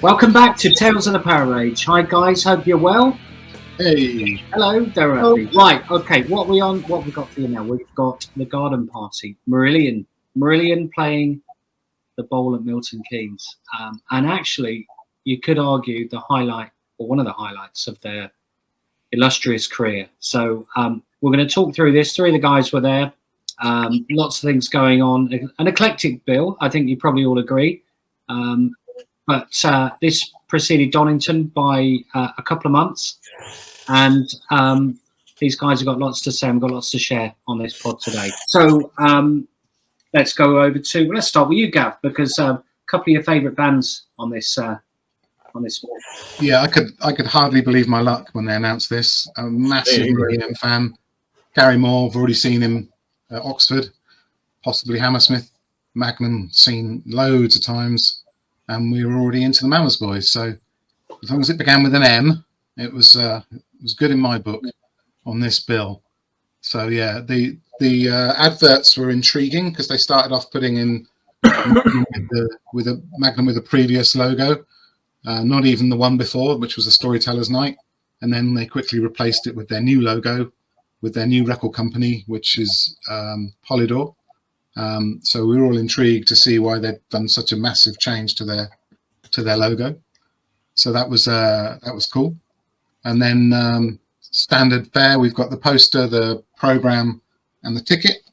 Welcome back to Tales of the PowerAge. Hi guys, hope you're well. Hey. Hello, Dorothy. Oh. Right, okay, what we got for you now? We've got the garden party. Marillion playing the bowl at Milton Keynes. And actually, you could argue the highlight, or one of the highlights of their illustrious career. So we're going to talk through this. Three of the guys were there. Lots of things going on. An eclectic bill, I think you probably all agree. But this preceded Donington by a couple of months. And these guys have got lots to say and got lots to share on this pod today. So let's go over to, let's start with you, Gav, because a couple of your favourite bands on this. Yeah, I could hardly believe my luck when they announced this. I'm a massive Marillion fan. Gary Moore, I've already seen him at Oxford, possibly Hammersmith. Magnum, seen loads of times. And we were already into the Mamas Boys, so as long as it began with an M, it was good in my book on this bill. So yeah, the adverts were intriguing because they started off putting in with a Magnum with a previous logo, not even the one before, which was a Storytellers Night, and then they quickly replaced it with their new logo, with their new record company, which is Polydor. So we were all intrigued to see why they'd done such a massive change to their logo. So that was cool. And then standard fare, we've got the poster, the program, and the ticket.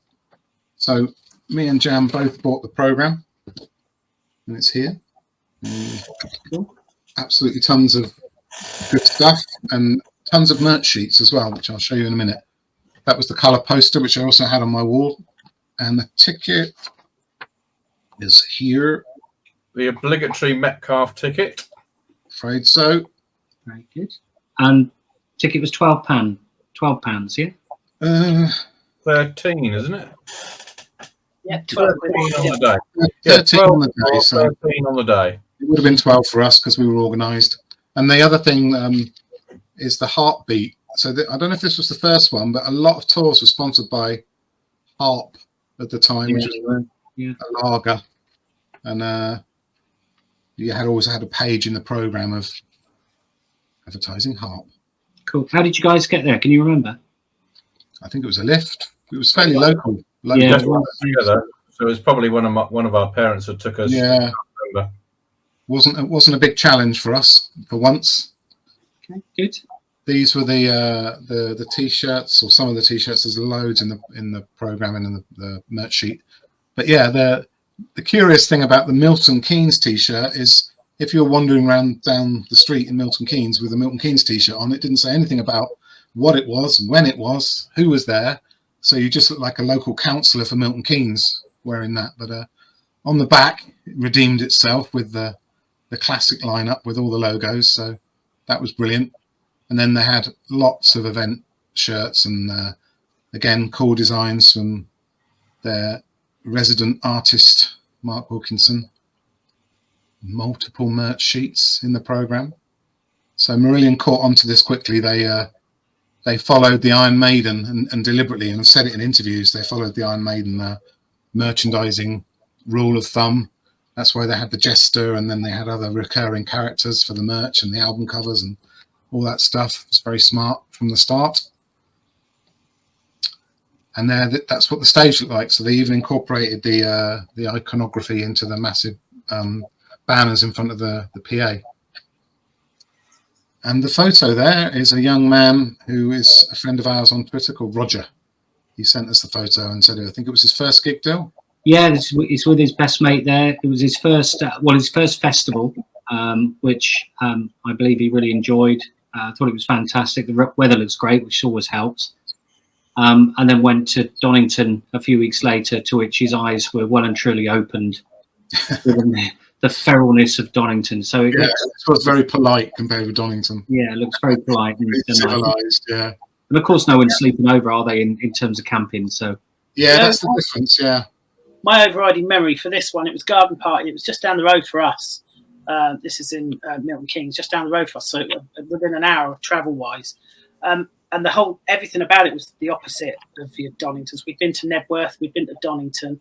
So me and Jam both bought the program, and it's here. Absolutely tons of good stuff and tons of merch sheets as well, which I'll show you in a minute. That was the colour poster, which I also had on my wall. And the ticket is here. The obligatory Metcalfe ticket. Afraid so. Very good. And ticket was £12. £12, yeah? 13, isn't it? Yeah, 12 on the day. 13 on the day. So 13 on the day. It would have been 12 for us because we were organised. And the other thing is the Heartbeat. So I don't know if this was the first one, but a lot of tours were sponsored by Harp at the time, which was a lager, and you always had a page in the program of advertising Harp. Cool. How did you guys get there? Can you remember? I think it was a lift. It was fairly local. Yeah. Together. So it was probably one of our parents that took us. Yeah. It wasn't a big challenge for us for once. Okay, good. These were the T-shirts, or some of the T-shirts. There's loads in the program and in the merch sheet. But yeah, the curious thing about the Milton Keynes T-shirt is if you're wandering around down the street in Milton Keynes with a Milton Keynes T-shirt on, it didn't say anything about what it was, when it was, who was there. So you just look like a local councillor for Milton Keynes wearing that. But on the back, it redeemed itself with the classic lineup with all the logos. So that was brilliant. And then they had lots of event shirts and, again, cool designs from their resident artist, Mark Wilkinson. Multiple merch sheets in the program. So Marillion caught onto this quickly. They followed the Iron Maiden and deliberately, and said it in interviews, they followed the Iron Maiden merchandising rule of thumb. That's why they had the Jester, and then they had other recurring characters for the merch and the album covers and all that stuff. It's very smart from the start. And that's what the stage looked like. So they even incorporated the iconography into the massive banners in front of the PA. And the photo there is a young man who is a friend of ours on Twitter called Roger. He sent us the photo and said, I think it was his first gig deal. Yeah, it's with his best mate there. It was his first festival, which I believe he really enjoyed. I thought it was fantastic. The weather looks great, which always helps. And then went to Donington a few weeks later, to which his eyes were well and truly opened given the feralness of Donington. So it was very polite compared with Donington. Yeah, it looks very polite and civilized. Yeah, and of course, no one's sleeping over, are they? In terms of camping, so yeah, that's the difference. Yeah, my overriding memory for this one, it was garden party. It was just down the road for us. This is in Milton Keynes, just down the road for us, so within an hour travel wise. And everything about it was the opposite of the Doningtons. We'd been to Nebworth, we'd been to Donington,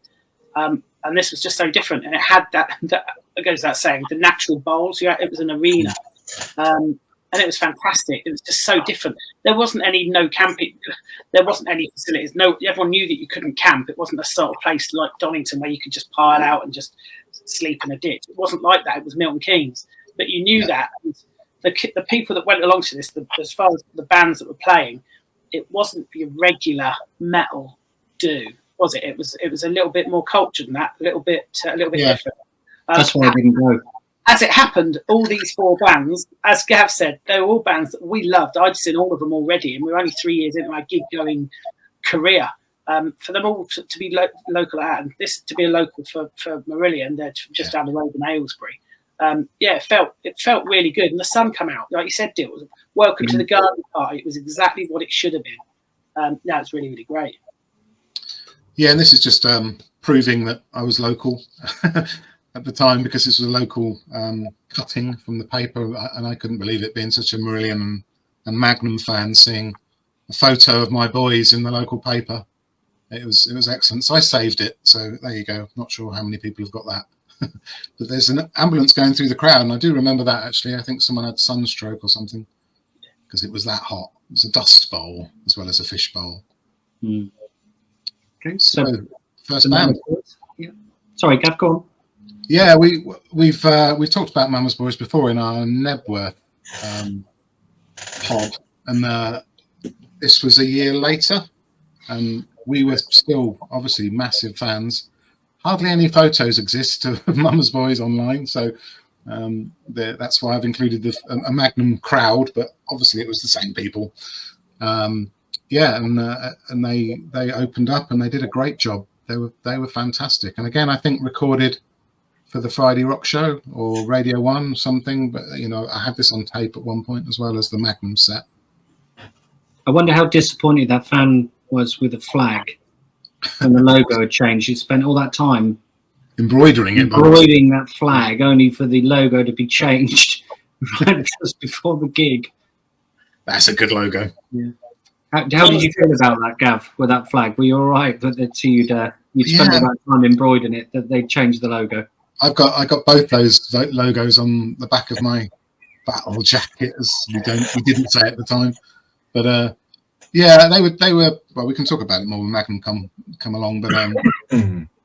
and this was just so different. And it had that it goes without saying, the natural bowls. It was an arena, and it was fantastic. It was just so different. There wasn't any no camping. There wasn't any facilities. No, everyone knew that you couldn't camp. It wasn't a sort of place like Donington where you could just pile out and just sleep in a ditch. It wasn't like that. It was Milton Keynes, but you knew that. And the people that went along to this, as far as the bands that were playing, it wasn't your regular metal was it? It was a little bit more cultured than that, a little bit different. That's why I didn't go. As it happened, all these 4 bands, as Gav said, they were all bands that we loved. I'd seen all of them already, and we were only 3 years into my gig-going career. For them all to be local at, and this to be a local for Marillion, they're just down the road in Aylesbury. It felt really good, and the sun came out, like you said, Dill. Welcome to the garden party. It was exactly what it should have been. It's really, really great. Yeah, and this is just proving that I was local at the time, because this was a local cutting from the paper, and I couldn't believe it, being such a Marillion and Magnum fan, seeing a photo of my boys in the local paper. It was excellent. So I saved it. So there you go. Not sure how many people have got that. But there's an ambulance going through the crowd, and I do remember that, actually. I think someone had sunstroke or something, because it was that hot. It was a dust bowl as well as a fish bowl. Okay, so first band. Yeah. Sorry, Gav, go on. Yeah, we've talked about Mama's Boys before in our Nebworth pod, and this was a year later, and we were still obviously massive fans. Hardly any photos exist of Mama's Boys online, so that's why I've included a Magnum crowd, but obviously it was the same people. And they opened up and they did a great job. They were fantastic, and again, I think recorded for the Friday Rock Show or Radio 1 something, but I had this on tape at one point as well as the Magnum set. I wonder how disappointed that fan was with the flag and the logo had changed. He spent all that time embroidering that flag only for the logo to be changed just before the gig. That's a good logo. Yeah. How did you feel about that, Gav, with that flag? Were you all right that you'd spent all that time embroidering it, that they changed the logo? I got both those logos on the back of my battle jacket, as we didn't say at the time. But they were. Well, we can talk about it more when Magnum come along. But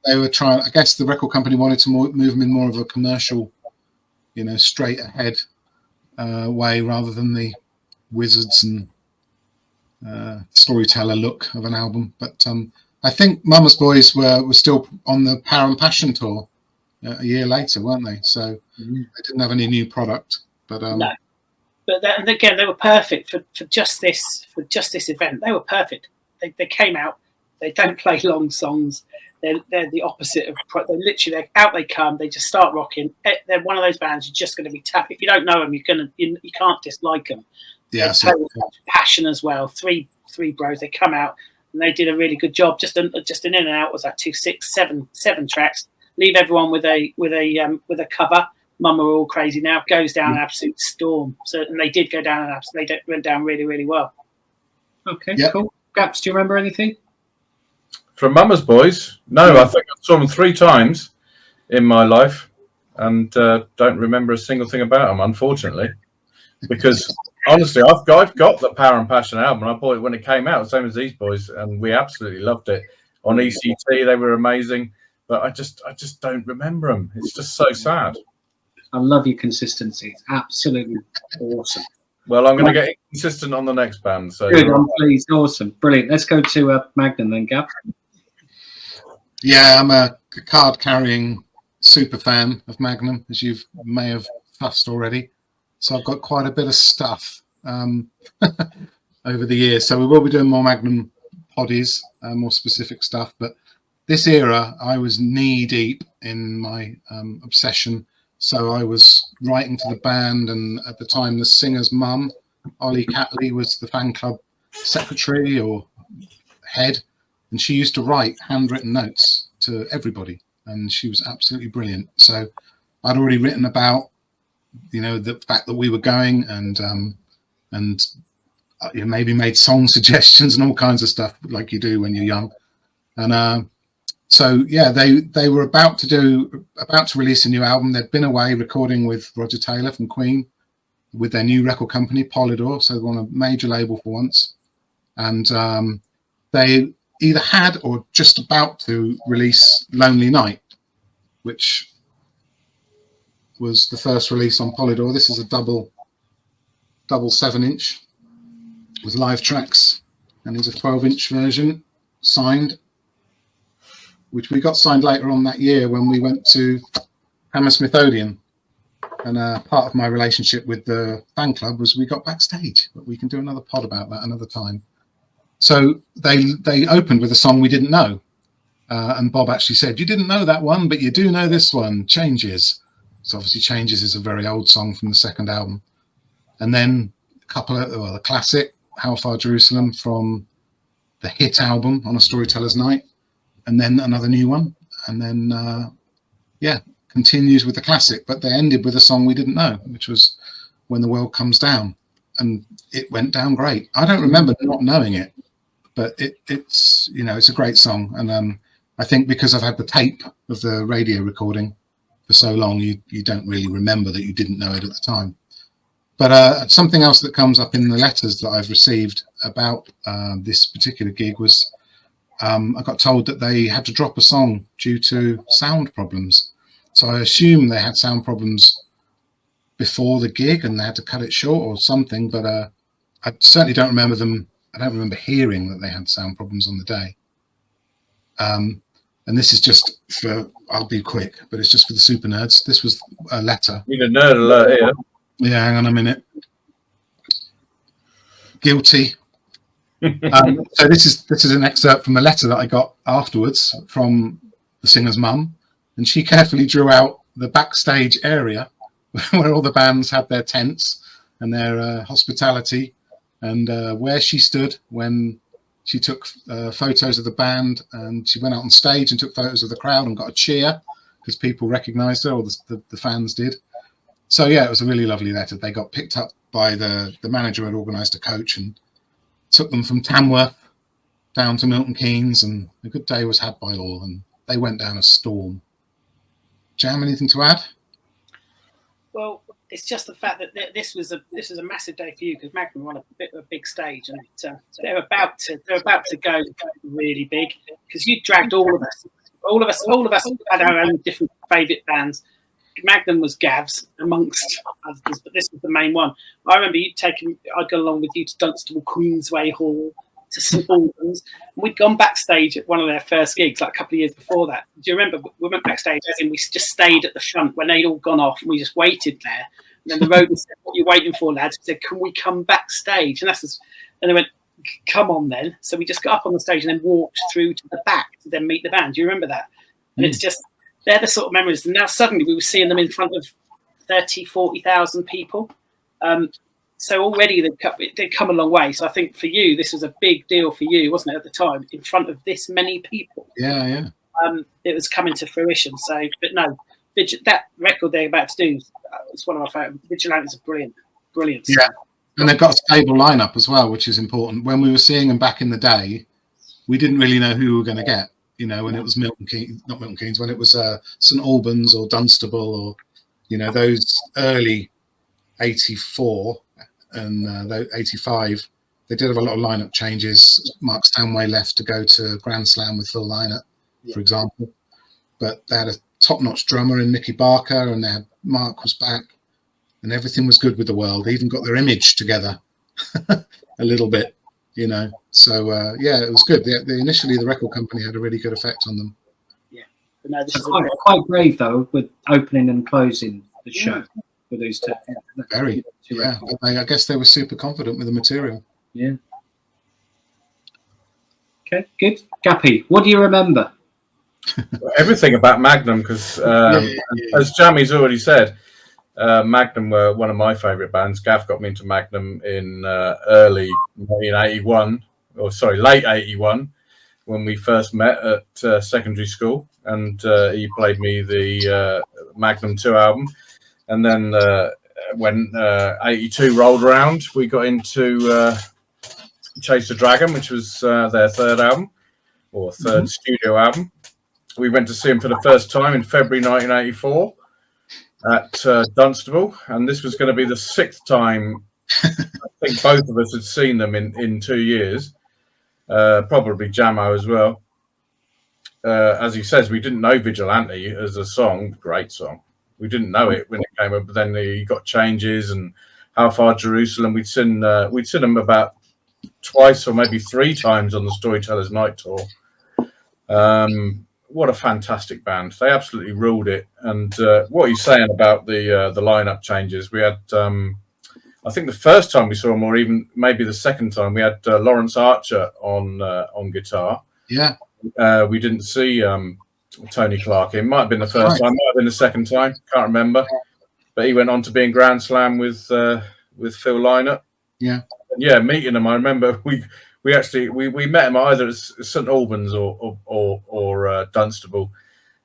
they were trying. I guess the record company wanted to move them in more of a commercial, straight ahead way, rather than the Wizards and storyteller look of an album. But I think Mama's Boys were still on the Power and Passion tour a year later, weren't they? So they didn't have any new product. But no. But and again, they were perfect for just this event. They were perfect. They came out. They don't play long songs. They're the opposite of. They're out. They come. They just start rocking. They're one of those bands you're just going to be tapped. If you don't know them, you can't dislike them. Yeah, they play with passion as well. Three bros. They come out and they did a really good job. Just an in and out was that 2, 6, 7 tracks. Leave everyone with a cover. Mum are all crazy now. Goes down an absolute storm. So, and they did go down they went down really, really well. Okay, cool. Gaps, do you remember anything from Mama's Boys? No, I think I saw them 3 times in my life, and don't remember a single thing about them, unfortunately. Because honestly, I've got the Power and Passion album, and I bought it when it came out, same as these boys, and we absolutely loved it. On ECT, they were amazing, but I just don't remember them. It's just so sad. I love your consistency. It's absolutely awesome. Well, I'm going to get inconsistent on the next band. So good, I'm pleased. Awesome. Brilliant. Let's go to Magnum then, Gav. Yeah, I'm a card-carrying super fan of Magnum, as you may have fussed already. So I've got quite a bit of stuff over the years. So we will be doing more Magnum poddies, more specific stuff. But this era, I was knee-deep in my obsession. So I was writing to the band, and at the time, the singer's mum, Ollie Catley, was the fan club secretary or head, and she used to write handwritten notes to everybody, and she was absolutely brilliant. So I'd already written about, the fact that we were going, and maybe made song suggestions and all kinds of stuff like you do when you're young. And so yeah, they were about to release a new album. They'd been away recording with Roger Taylor from Queen with their new record company Polydor, so they were on a major label for once. And they either had or just about to release Lonely Night, which was the first release on Polydor. This is a double 7-inch with live tracks, and there's a 12-inch version signed, which we got signed later on that year when we went to Hammersmith Odeon. And part of my relationship with the fan club was we got backstage, but we can do another pod about that another time. So they opened with a song we didn't know, and Bob actually said, "You didn't know that one, but you do know this one, Changes." So obviously Changes is a very old song from the second album. And then a couple of, the classic, How Far Jerusalem from the hit album On a Storyteller's Night, and then another new one. And then, continues with the classic, but they ended with a song we didn't know, which was When the World Comes Down. And it went down great. I don't remember not knowing it, but it's it's a great song. And I think because I've had the tape of the radio recording for so long, you don't really remember that you didn't know it at the time. But something else that comes up in the letters that I've received about this particular gig was I got told that they had to drop a song due to sound problems. So I assume they had sound problems before the gig and they had to cut it short or something. But I certainly don't remember them. I don't remember hearing that they had sound problems on the day. And this is just for, I'll be quick, but it's just for the super nerds. This was a letter. Need a nerd alert here. Yeah, hang on a minute. Guilty. So this is an excerpt from a letter that I got afterwards from the singer's mum, and she carefully drew out the backstage area where all the bands had their tents and their hospitality, and where she stood when she took photos of the band, and she went out on stage and took photos of the crowd and got a cheer because people recognised her, or the fans did. So yeah, it was a really lovely letter. They got picked up by the manager who had organised a coach and took them from Tamworth down to Milton Keynes, and a good day was had by all, and they went down a storm. Jam, anything to add? Well, it's just the fact that this was a massive day for you because Magnum were on a bit of a big stage, and they're about to go really big because you dragged all of us had our own different favourite bands. Magnum was Gav's amongst others, but this was the main one. I remember I'd go along with you to Dunstable Queensway Hall, to St Albans, and we'd gone backstage at one of their first gigs, like a couple of years before that. Do you remember? We went backstage, as in we just stayed at the front when they'd all gone off, and we just waited there. And then the roadie said, "What are you waiting for, lads?" We said, "Can we come backstage?" And they went, "Come on then." So we just got up on the stage and then walked through to the back to then meet the band. Do you remember that? And it's just, they're the sort of memories. And now suddenly we were seeing them in front of 30,000, 40,000 people. So already they'd come a long way. So I think for you, this was a big deal for you, wasn't it, at the time, in front of this many people? Yeah. It was coming to fruition. So, but no, that record they're about to do, it's one of my favourite. Vigilante's a brilliant song. Yeah, and they've got a stable lineup as well, which is important. When we were seeing them back in the day, we didn't really know who we were going to get. When it was not Milton Keynes, when it was St Albans or Dunstable, or those early 84 and 85, they did have a lot of lineup changes. Mark Stanway left to go to Grand Slam with Phil Lynott, for example, but they had a top-notch drummer in Nicky Barker, and Mark was back, and everything was good with the world. They even got their image together a little bit. So it was good. Initially, the record company had a really good effect on them. Yeah, but no, this is quite brave though, with opening and closing the show with those two. Very, yeah. I guess they were super confident with the material. Yeah. Okay, good. Gappy, what do you remember? Everything about Magnum, because as Jammy's already said, Magnum were one of my favourite bands. Gav got me into Magnum in early 1981, or sorry, late 81, when we first met at secondary school, and he played me the Magnum 2 album. And then when 82 rolled around, we got into Chase the Dragon, which was their third album, or third studio album. We went to see him for the first time in February 1984 at Dunstable, and this was going to be the 6th time I think both of us had seen them in 2 years. Probably Jamo as well. As he says, we didn't know Vigilante as a song. Great song. We didn't know it when it came up, but then he got changes and How Far Jerusalem. We'd seen them about twice or maybe 3 times on the Storytellers Night tour. What a fantastic band. They absolutely ruled it. And what he's saying about the lineup changes, we had I think the first time we saw him, or even maybe the second time, we had Lawrence Archer on guitar. Yeah. We didn't see Tony Clark. It might have been the first time, might have been the second time. Can't remember. But he went on to be in Grand Slam with Phil Lynott. Yeah. And yeah, meeting him. I remember we met him either at St Albans or Dunstable,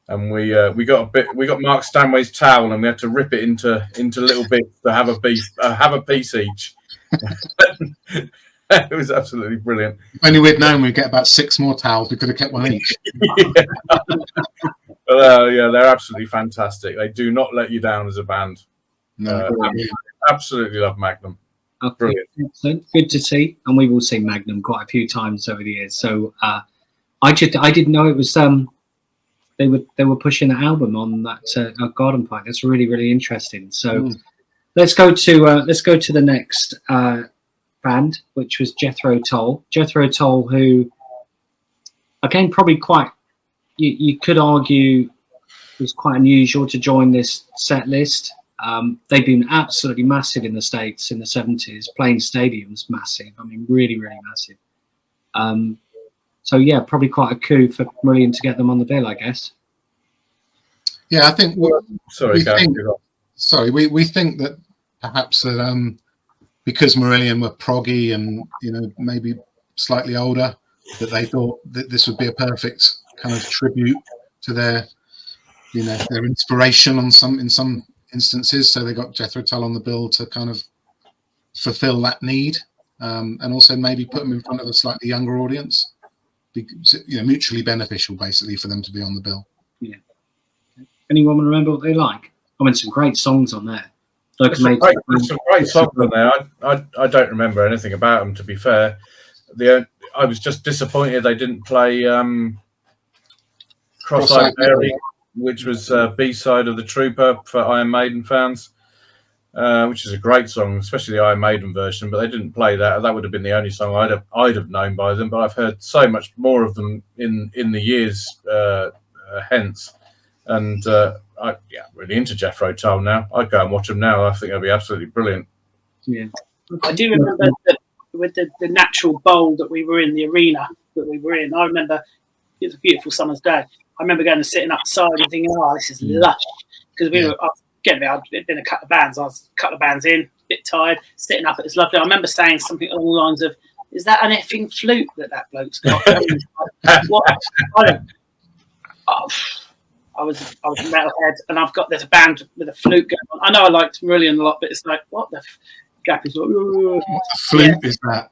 and we got Mark Stanway's towel, and we had to rip it into little bits to have a piece each. It was absolutely brilliant. If only we'd known we'd get about 6 more towels, we could have kept one each. Yeah, they're absolutely fantastic. They do not let you down as a band. No, absolutely love Magnum. Okay, Brilliant. excellent. Good to see, and we've all seen Magnum quite a few times over the years. So I didn't know it was they were pushing the album on that Garden Party. That's really, really interesting. So let's go to the next band, which was Jethro Tull. Jethro Tull, who again probably quite you could argue was quite unusual to join this set list. They've been absolutely massive in the States in the 70s, playing stadiums massive. I mean, really, really massive. So yeah, probably quite a coup for Marillion to get them on the bill, I guess. Yeah, I think. We think that perhaps that because Marillion were proggy and maybe slightly older, that they thought that this would be a perfect kind of tribute to their inspiration in some instances. So they got Jethro Tull on the bill to kind of fulfill that need, and also maybe put them in front of a slightly younger audience. Because, mutually beneficial, basically, for them to be on the bill. Yeah. Anyone remember what they like? I mean, some great songs on there. There's some great songs on there. I don't remember anything about them, to be fair. I was just disappointed they didn't play Cross-Eyed Mary, which was B-side of The Trooper for Iron Maiden fans, which is a great song, especially the Iron Maiden version. But they didn't play that. That would have been the only song I'd have known by them. But I've heard so much more of them in the years hence, and I'm really into Jethro Tull now. I'd go and watch them now. I think they'll be absolutely brilliant. Yeah, I do remember with the natural bowl that we were in, the arena that we were in. I remember it was a beautiful summer's day. I remember going and sitting outside and thinking, "Oh, this is lush," because I'd been a couple of bands. I was a couple of bands in, a bit tired, sitting up. It was lovely. I remember saying something along the lines of, "Is that an effing flute that bloke's got?" What? I was a metalhead, and there's a band with a flute going on. I know I liked Marillion a lot, but it's like, what the gap is? What the flute is that?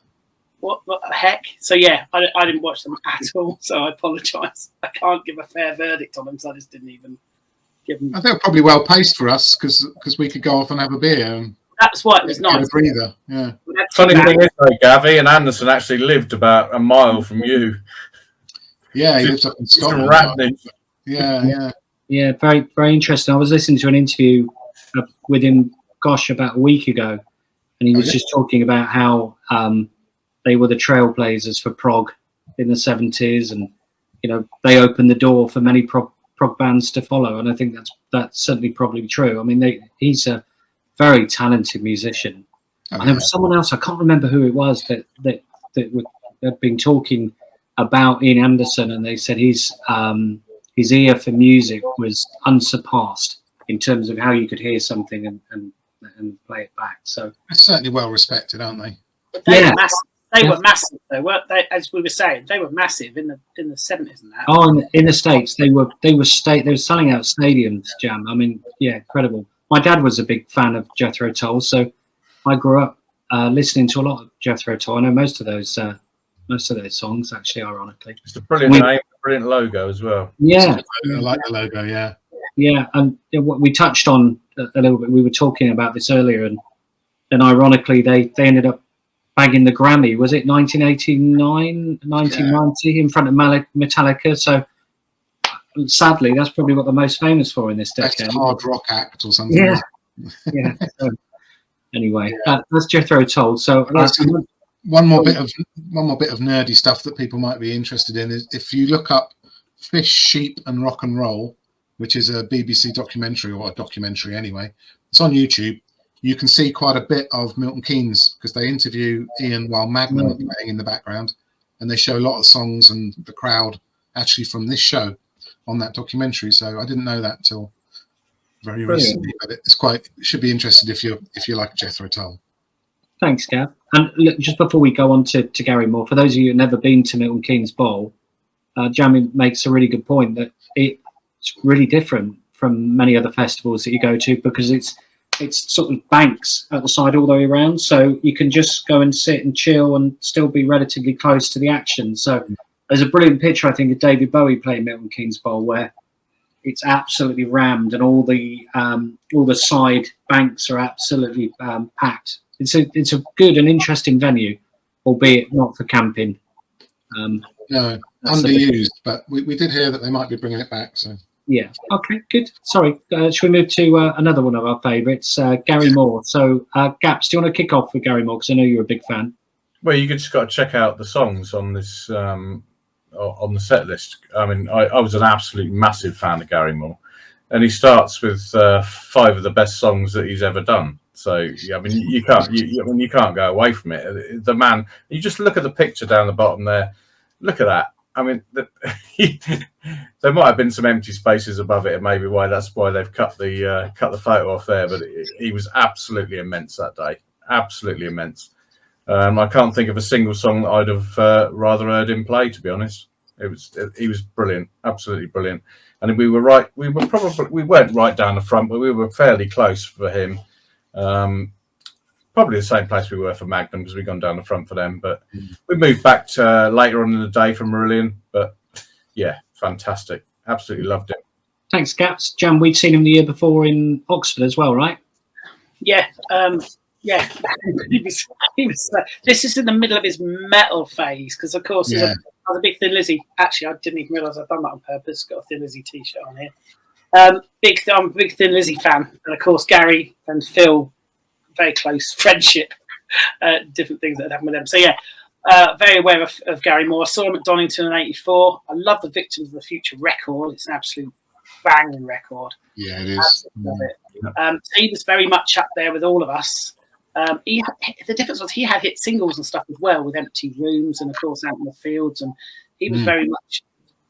What the heck? So yeah, I didn't watch them at all, so I apologise. I can't give a fair verdict on them, so I just didn't even give them. I think they're probably well paced for us because we could go off and have a beer. And that's why it was nice. A breather, yeah. Funny thing is, though, Gavi and Anderson actually lived about a mile from you. Yeah, he lives up in Scotland. Yeah, very, very interesting. I was listening to an interview with him, about a week ago, and he was just talking about how they were the trailblazers for prog in the 70s, and they opened the door for many prog bands to follow. And I think that's certainly probably true. I mean, he's a very talented musician. And there was someone else, I can't remember who it was, that had been talking about Ian Anderson, and they said his ear for music was unsurpassed in terms of how you could hear something and play it back. So they're certainly well respected, aren't they? They They were massive, though, weren't they? As we were saying, they were massive in the 70s and that. Oh, in the States, they were selling out stadiums. Jam. I mean, yeah, incredible. My dad was a big fan of Jethro Tull, so I grew up listening to a lot of Jethro Tull. I know most of those songs, actually, ironically. It's a brilliant name, brilliant logo as well. Yeah, I like the logo. Yeah. Yeah, and what we touched on a little bit, we were talking about this earlier, and ironically, they ended up bagging the Grammy. Was it 1989, 1990 in front of Metallica? So sadly, that's probably what they're most famous for in this decade. Best hard rock act or something. Yeah, yeah. So, anyway, that's Jethro Tull. So one more bit of nerdy stuff that people might be interested in is if you look up Fish, Sheep and Rock and Roll, which is a BBC documentary, or a documentary anyway. It's on YouTube. You can see quite a bit of Milton Keynes because they interview Ian while Magnum are playing in the background, and they show a lot of songs and the crowd actually from this show on that documentary. So I didn't know that till very recently, but it should be interesting if you like Jethro Tull. Thanks, Gav. And look, just before we go on to Gary Moore, for those of you who've never been to Milton Keynes Bowl, Jamie makes a really good point that it's really different from many other festivals that you go to because it's sort of banks at the side all the way around, so you can just go and sit and chill and still be relatively close to the action. So there's a brilliant picture, I think, of David Bowie playing Milton Keynes Bowl where it's absolutely rammed and all the side banks are absolutely packed. It's a good and interesting venue, albeit not for camping. No, underused, but we did hear that they might be bringing it back. So yeah, okay, good. Sorry, should we move to another one of our favourites, Gary Moore? So, Gaps, do you want to kick off with Gary Moore? Because I know you're a big fan. Well, you just got to check out the songs on this on the set list. I mean, I was an absolute massive fan of Gary Moore, and he starts with 5 of the best songs that he's ever done. So, yeah, I mean, you can't go away from it. The man, you just look at the picture down the bottom there. Look at that. I mean, there might have been some empty spaces above it, and maybe that's why they've cut the photo off there. But he was absolutely immense that day, absolutely immense. I can't think of a single song that I'd have rather heard him play. To be honest, he was brilliant, absolutely brilliant. And we weren't right down the front, but we were fairly close for him. Probably the same place we were for Magnum because we'd gone down the front for them. But we moved back to later on in the day for Marillion. But yeah, fantastic. Absolutely loved it. Thanks, Gaps. Jam, we'd seen him the year before in Oxford as well, right? Yeah. Yeah. he was this is in the middle of his metal phase because, of course, I was a big Thin Lizzy. Actually, I didn't even realise I'd done that on purpose. Got a Thin Lizzy t-shirt on here. I'm a big Thin Lizzy fan. And, of course, Gary and Phil, very close friendship, different things that had happened with them. So, yeah, very aware of Gary Moore. I saw him at Donington in '84. I love the Victims of the Future record. It's an absolute banging record. Yeah, it is. Love it. So he was very much up there with all of us. The difference was he had hit singles and stuff as well with Empty Rooms and, of course, Out in the Fields. And he was very much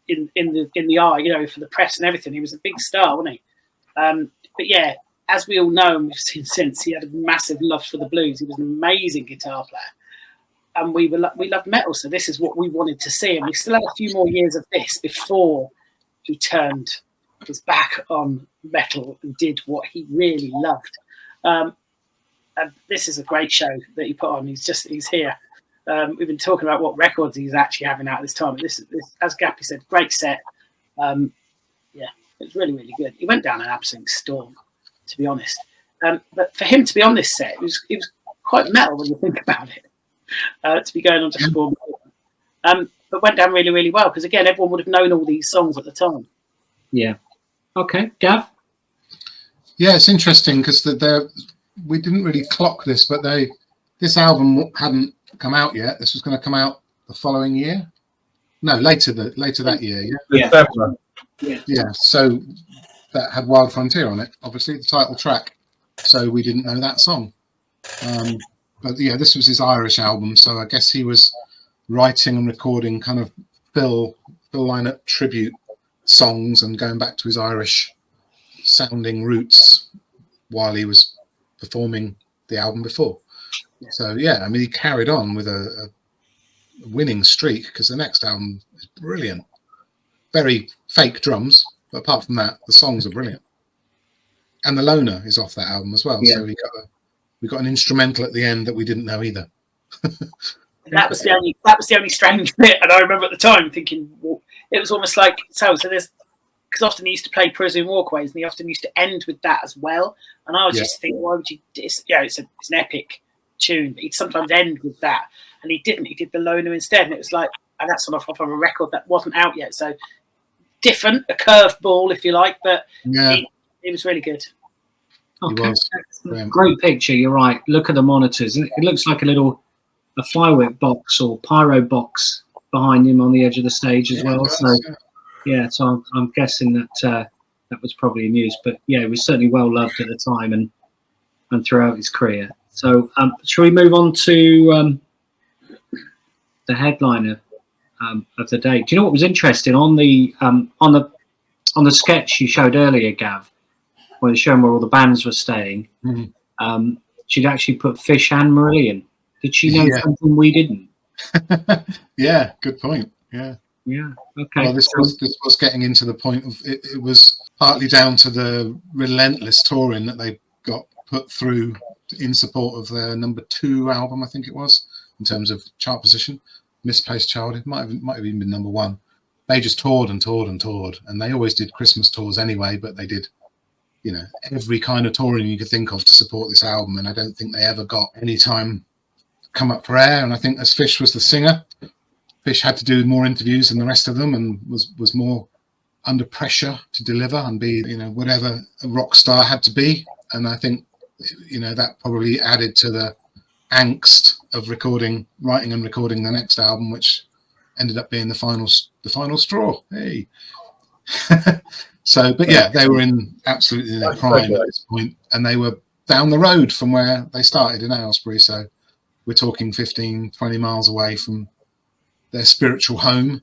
in the eye, for the press and everything. He was a big star, wasn't he? But, yeah, as we all know and we've seen since, he had a massive love for the blues. He was an amazing guitar player. And we loved metal, so this is what we wanted to see. And we still had a few more years of this before he turned his back on metal and did what he really loved. And this is a great show that he put on. He's here. We've been talking about what records he's actually having out at this time. But this, as Gappy said, great set. Yeah, it was really, really good. He went down an absolute storm, to be honest. But for him to be on this set, it was quite metal when you think about it. To be going on to perform, but went down really, really well because again, everyone would have known all these songs at the time. Yeah. Okay, Gav. Yeah, it's interesting because we didn't really clock this, but this album hadn't come out yet. This was going to come out the following year. No, later that year. Yeah. Yeah. So that had Wild Frontier on it, obviously the title track. So we didn't know that song. But yeah, this was his Irish album, so I guess he was writing and recording kind of Phil Lynott tribute songs and going back to his Irish sounding roots while he was performing the album before. So yeah, I mean, he carried on with a winning streak, because the next album is brilliant. Very fake drums, but apart from that, the songs are brilliant. And the Loner is off that album as well. Yeah. So we got an instrumental at the end that we didn't know either. That was the only strange bit, and I remember at the time thinking, well, it was almost like so there's, because often he used to play Prison Walkways, and he often used to end with that as well. And I was just thinking, why would you? It's an epic tune, but he'd sometimes end with that, and he didn't. He did the Loner instead, and it was like, and that's off of a record that wasn't out yet, so different, a curveball if you like, but it was really good. Okay, great picture. You're right. Look at the monitors. It looks like a firework box or pyro box behind him on the edge of the stage as well. So so I'm guessing that that was probably in use. But yeah, it was certainly well loved at the time and throughout his career. So shall we move on to the headliner of the day? Do you know what was interesting on the sketch you showed earlier, Gav, where they showed where all the bands were staying? Mm-hmm. She'd actually put Fish and Marillion. Did she know something we didn't? Yeah, good point. Yeah. Okay. Well, this was getting into the point of it was partly down to the relentless touring that they got put through in support of their number 2 album, I think it was, in terms of chart position. Misplaced Child, it might have even been number 1. They just toured and toured and toured, and they always did Christmas tours anyway, but they did, every kind of touring you could think of to support this album, and I don't think they ever got any time come up for air. And I think as Fish was the singer, Fish had to do more interviews than the rest of them, and was more under pressure to deliver and be, whatever a rock star had to be. And I think, that probably added to the angst of writing and recording the next album, which ended up being the final straw. Hey. So, but yeah, they were absolutely in their prime at this point, and they were down the road from where they started in Aylesbury. So we're talking 15, 20 miles away from their spiritual home,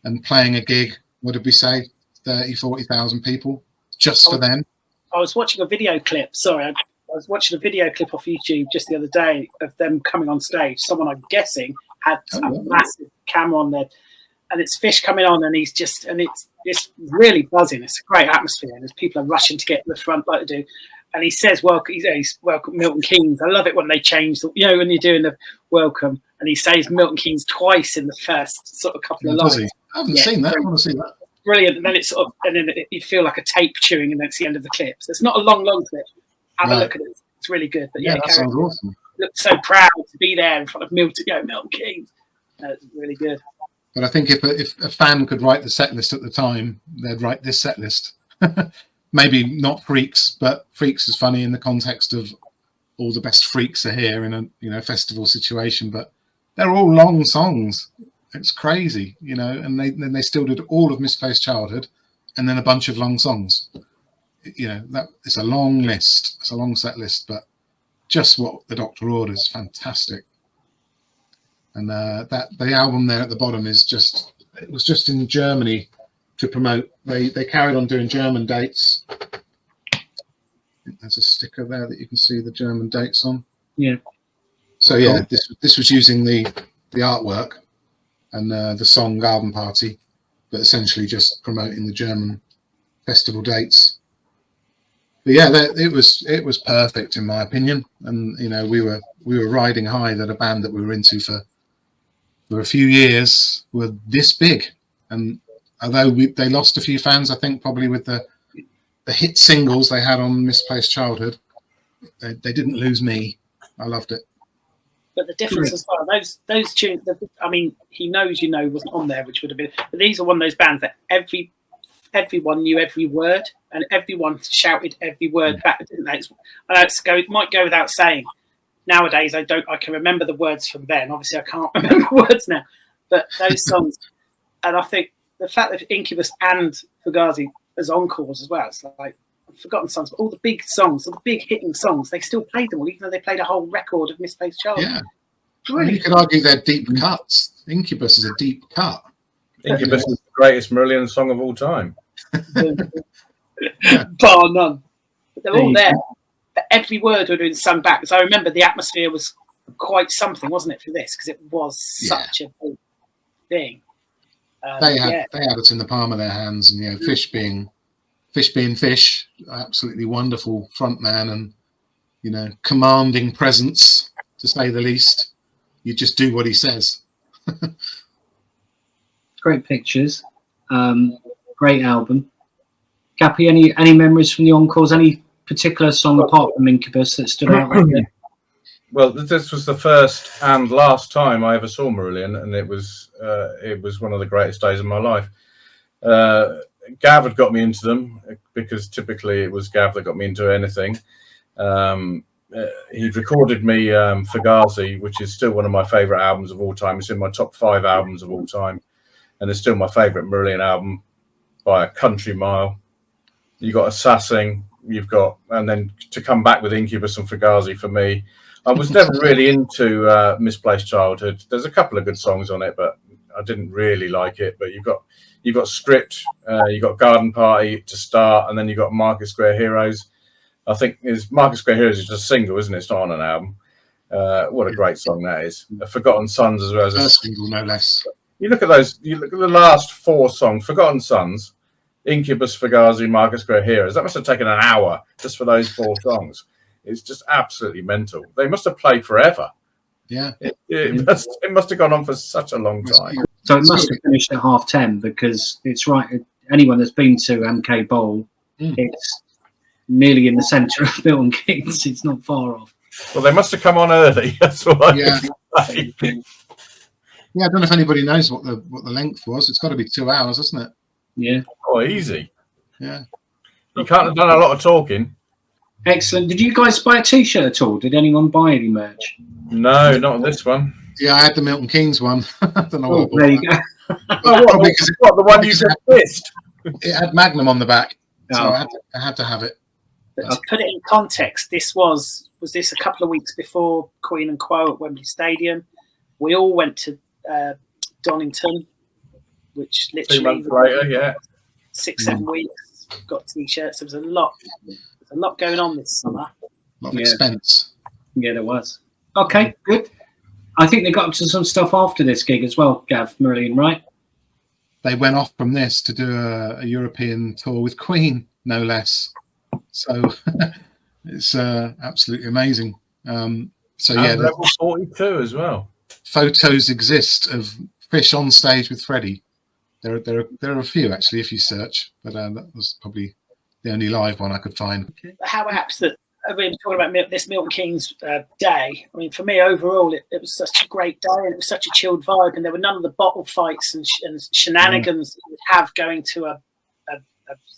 and playing a gig, what did we say, 30, 40,000 people just for them. I was watching a video clip. I was watching a video clip off YouTube just the other day of them coming on stage. Someone, I'm guessing, had a massive camera on there, and it's Fish coming on, and it's really buzzing. It's a great atmosphere, and as people are rushing to get to the front like they do. And he says, he's welcome Milton Keynes. I love it when they change, when you're doing the welcome, and he says Milton Keynes twice in the first sort of couple of lines. I haven't seen that. I want to see that. Brilliant. And then it's you feel like a tape chewing, and that's the end of the clip. So it's not a long clip. Have a look at it. It's really good. But that sounds awesome. Looked so proud to be there in front of Milton Keynes. It's really good. But I think if a fan could write the set list at the time, they'd write this set list. Maybe not Freaks, but Freaks is funny in the context of all the best freaks are here in a festival situation. But they're all long songs. It's crazy, and they still did all of Misplaced Childhood, and then a bunch of long songs. That it's a long list. It's a long set list, but just what the Doctor orders, fantastic. And that the album there at the bottom it was just in Germany to promote. They carried on doing German dates. I think there's a sticker there that you can see the German dates on. Yeah. So yeah, this was using the artwork and the song Garden Party, but essentially just promoting the German festival dates. But yeah, it was perfect in my opinion. And we were riding high that a band that we were into for a few years were this big. And although they lost a few fans, I think probably with the hit singles they had on Misplaced Childhood, they didn't lose me. I loved it. But the difference as well, those tunes, He Knows You Know wasn't on there, which would have been, but these are one of those bands that everyone knew every word, and everyone shouted every word back, didn't they? It might go without saying. Nowadays, I can remember the words from then. Obviously, I can't remember words now, but those songs, and I think the fact that Incubus and Fugazi as encores as well, it's like Forgotten Songs, but all the big songs, all the big hitting songs, they still played them all, even though they played a whole record of Misplaced Child. Yeah. You could argue they're deep cuts. Incubus is a deep cut. Incubus is the greatest Marillion song of all time. Bar none. But they're all there. But every word would have been sung back. Because I remember the atmosphere was quite something, wasn't it, for this? Because it was such a big thing. They had it in the palm of their hands, and Fish being Fish, absolutely wonderful front man, and commanding presence, to say the least. You just do what he says. Great pictures, great album. Gappy, any memories from the encores? Any particular song apart from Incubus that stood out? Well, this was the first and last time I ever saw Marillion, and it was one of the greatest days of my life. Gav had got me into them, because typically it was Gav that got me into anything. He'd recorded me Fugazi, which is still one of my favourite albums of all time. It's in my top 5 albums of all time, and it's still my favourite Marillion album by a country mile. You got Assassin, and then to come back with Incubus and Fugazi for me. I was never really into Misplaced Childhood. There's a couple of good songs on it, but I didn't really like it. But you've got Script, you've got Garden Party to start, and then you've got Market Square Heroes. I think Market Square Heroes is just a single, isn't it? It's not on an album. What a great song that is. Forgotten Sons as well as a single, no less. You look at those. You look at the last 4 songs: Forgotten Sons, Incubus, Fugazi, Market Square Heroes. That must have taken an hour just for those 4 songs. It's just absolutely mental. They must have played forever. Yeah. It must have gone on for such a long time. So it must have finished at 10:30, because it's right. Anyone that's been to MK Bowl, it's nearly in the centre of Milton Keynes. It's not far off. Well, they must have come on early. That's what I can say. Yeah, I don't know if anybody knows what the length was. It's got to be 2 hours, isn't it? Yeah. Oh, easy. Yeah. You can't have done a lot of talking. Excellent. Did you guys buy a T-shirt at all? Did anyone buy any merch? No, not this one. Yeah, I had the Milton Keynes one. I don't know what. There you go. The one you just missed? It had Magnum on the back, so Oh. I had to have it. But to put it in context, this was this a couple of weeks before Queen and Quo at Wembley Stadium. We all went to Donington, which 2 literally months later, 6-7 weeks, got T-shirts. There was a lot going on this summer. A lot of expense. Yeah, there was. Okay, good. I think they got up to some stuff after this gig as well, Gav, Marillion, right? They went off from this to do a European tour with Queen, no less. So it's absolutely amazing. So yeah, Level 42 as well. Photos exist of Fish on stage with Freddie. There are a few actually if you search, but that was probably the only live one I could find. How perhaps that we're talking about this Milton Keynes day. I mean, for me overall, it was such a great day, and it was such a chilled vibe, and there were none of the bottle fights and shenanigans that you would have going to a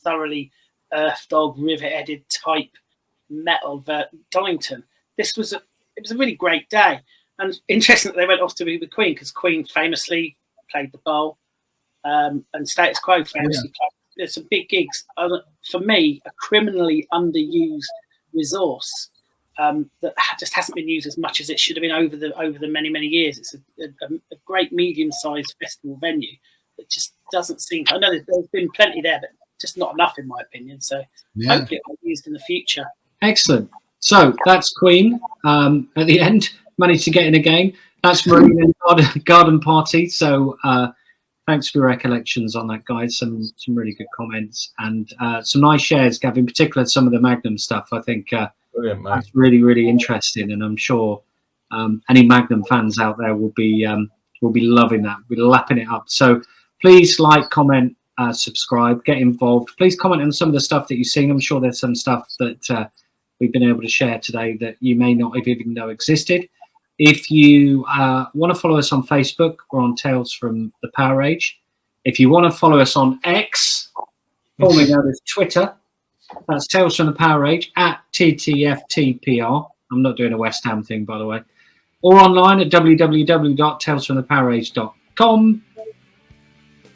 thoroughly Earth Dog, river-headed type metal Donington. It was a really great day, and interesting that they went off to be with Queen, because Queen famously played the Bowl, and Status Quo famously played. There's some big gigs. For me, a criminally underused resource that just hasn't been used as much as it should have been over the many years. It's a great medium-sized festival venue that just doesn't seem. I know there's been plenty there, but just not enough in my opinion. So hopefully it'll be used in the future. Excellent. So that's Queen. At the end, managed to get in a game. That's Marillion Garden Party. So thanks for your recollections on that, guys. Some really good comments and some nice shares, Gav. In particular, some of the Magnum stuff. I think Brilliant, mate. that's really interesting, and I'm sure any Magnum fans out there will be loving that. We'll be lapping it up. So please like, comment, subscribe, get involved. Please comment on some of the stuff that you've seen. I'm sure there's some stuff that we've been able to share today that you may not have even know existed. If you want to follow us on Facebook, we're on Tales from the PowerAge. If you want to follow us on X, formerly known as Twitter, that's Tales from the PowerAge at TTFTPR. I'm not doing a West Ham thing, by the way. Or online at www.talesfromthepowerage.com.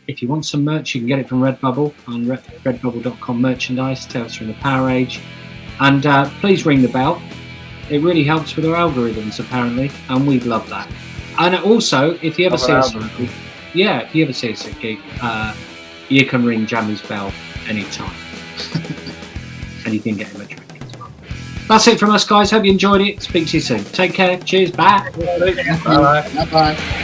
If you want some merch, you can get it from Redbubble on redbubble.com merchandise, Tales from the PowerAge. And please ring the bell. It really helps with our algorithms, apparently, and we'd love that. And also, if you ever see us at a gig, you can ring Jammy's bell anytime. And you can get him a drink as well. That's it from us, guys. Hope you enjoyed it. Speak to you soon. Take care. Cheers. Bye. Bye. Bye bye.